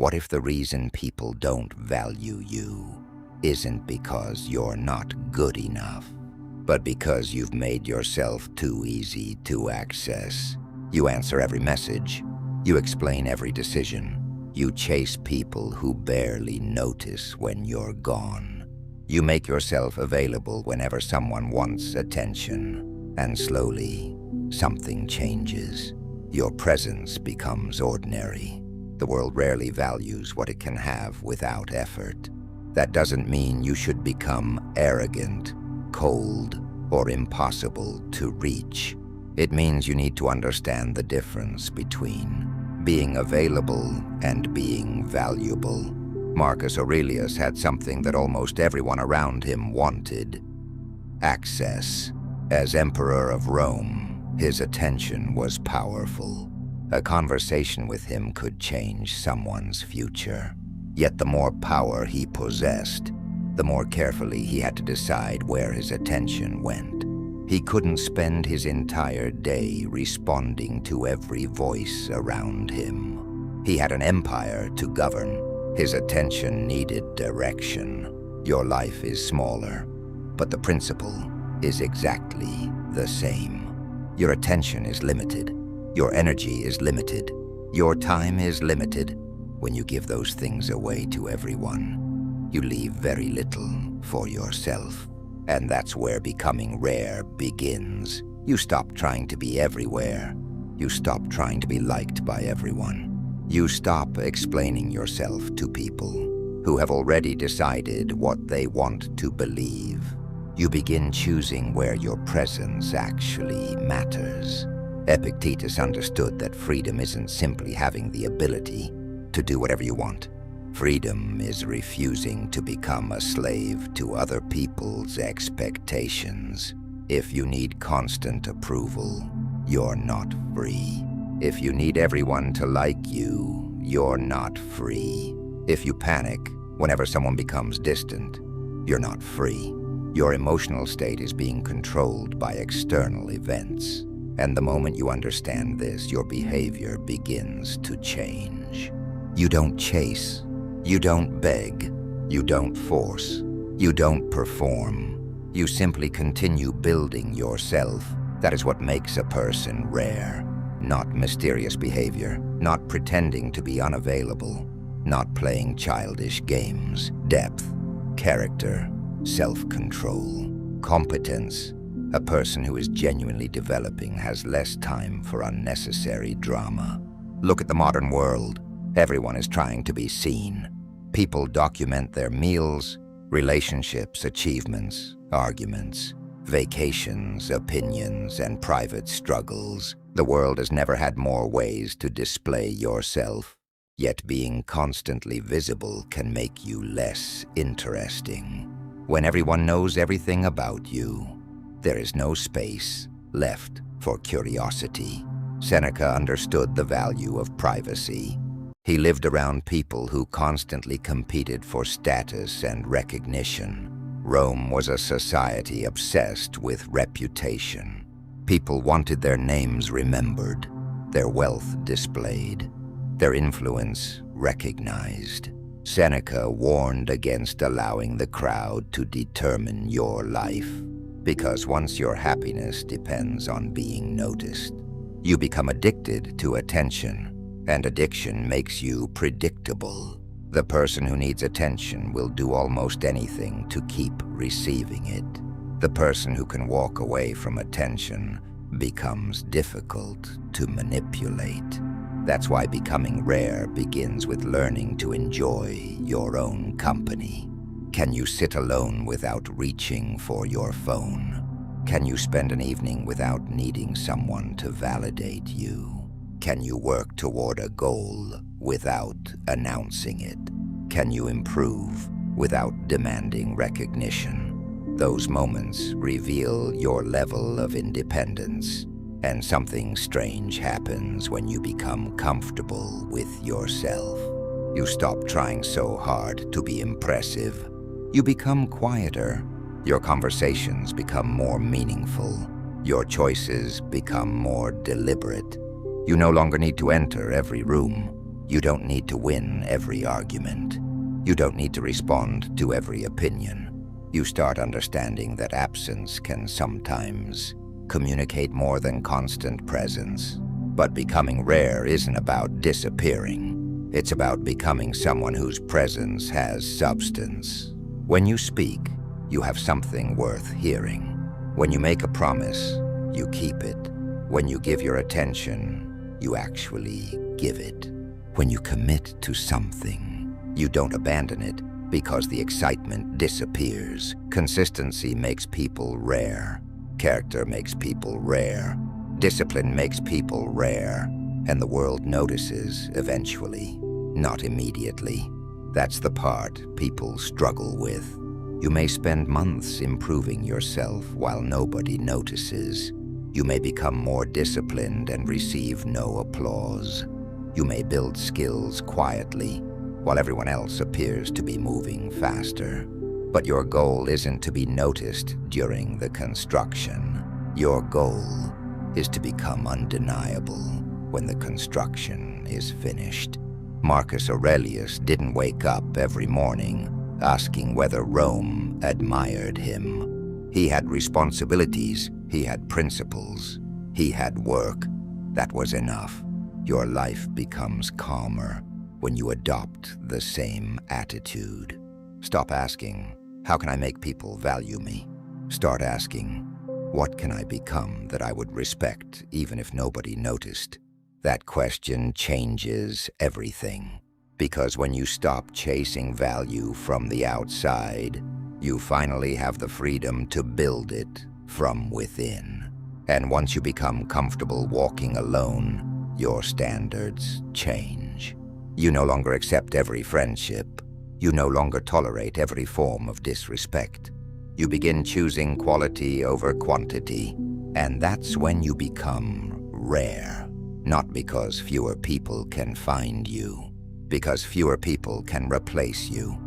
What if the reason people don't value you isn't because you're not good enough, but because you've made yourself too easy to access? You answer every message. You explain every decision. You chase people who barely notice when you're gone. You make yourself available whenever someone wants attention. And slowly, something changes. Your presence becomes ordinary. The world rarely values what it can have without effort. That doesn't mean you should become arrogant, cold, or impossible to reach. It means you need to understand the difference between being available and being valuable. Marcus Aurelius had something that almost everyone around him wanted: access. As Emperor of Rome, his attention was powerful. A conversation with him could change someone's future. Yet the more power he possessed, the more carefully he had to decide where his attention went. He couldn't spend his entire day responding to every voice around him. He had an empire to govern. His attention needed direction. Your life is smaller, but the principle is exactly the same. Your attention is limited. Your energy is limited. Your time is limited. When you give those things away to everyone, you leave very little for yourself. And that's where becoming rare begins. You stop trying to be everywhere. You stop trying to be liked by everyone. You stop explaining yourself to people who have already decided what they want to believe. You begin choosing where your presence actually matters. Epictetus understood that freedom isn't simply having the ability to do whatever you want. Freedom is refusing to become a slave to other people's expectations. If you need constant approval, you're not free. If you need everyone to like you, you're not free. If you panic whenever someone becomes distant, you're not free. Your emotional state is being controlled by external events. And the moment you understand this, your behavior begins to change. You don't chase. You don't beg. You don't force. You don't perform. You simply continue building yourself. That is what makes a person rare. Not mysterious behavior, not pretending to be unavailable, not playing childish games. Depth, character, self-control, competence. A person who is genuinely developing has less time for unnecessary drama. Look at the modern world. Everyone is trying to be seen. People document their meals, relationships, achievements, arguments, vacations, opinions, and private struggles. The world has never had more ways to display yourself. Yet being constantly visible can make you less interesting. When everyone knows everything about you, there is no space left for curiosity. Seneca understood the value of privacy. He lived around people who constantly competed for status and recognition. Rome was a society obsessed with reputation. People wanted their names remembered, their wealth displayed, their influence recognized. Seneca warned against allowing the crowd to determine your life, because once your happiness depends on being noticed, you become addicted to attention. And addiction makes you predictable. The person who needs attention will do almost anything to keep receiving it. The person who can walk away from attention becomes difficult to manipulate. That's why becoming rare begins with learning to enjoy your own company. Can you sit alone without reaching for your phone? Can you spend an evening without needing someone to validate you? Can you work toward a goal without announcing it? Can you improve without demanding recognition? Those moments reveal your level of independence, and something strange happens when you become comfortable with yourself. You stop trying so hard to be impressive. You become quieter. Your conversations become more meaningful. Your choices become more deliberate. You no longer need to enter every room. You don't need to win every argument. You don't need to respond to every opinion. You start understanding that absence can sometimes communicate more than constant presence. But becoming rare isn't about disappearing. It's about becoming someone whose presence has substance. When you speak, you have something worth hearing. When you make a promise, you keep it. When you give your attention, you actually give it. When you commit to something, you don't abandon it because the excitement disappears. Consistency makes people rare. Character makes people rare. Discipline makes people rare. And the world notices eventually, not immediately. That's the part people struggle with. You may spend months improving yourself while nobody notices. You may become more disciplined and receive no applause. You may build skills quietly while everyone else appears to be moving faster. But your goal isn't to be noticed during the construction. Your goal is to become undeniable when the construction is finished. Marcus Aurelius didn't wake up every morning asking whether Rome admired him. He had responsibilities, he had principles, he had work. That was enough. Your life becomes calmer when you adopt the same attitude. Stop asking, how can I make people value me? Start asking, what can I become that I would respect even if nobody noticed? That question changes everything. Because when you stop chasing value from the outside, you finally have the freedom to build it from within. And once you become comfortable walking alone, your standards change. You no longer accept every friendship. You no longer tolerate every form of disrespect. You begin choosing quality over quantity. And that's when you become rare. Not because fewer people can find you, because fewer people can replace you.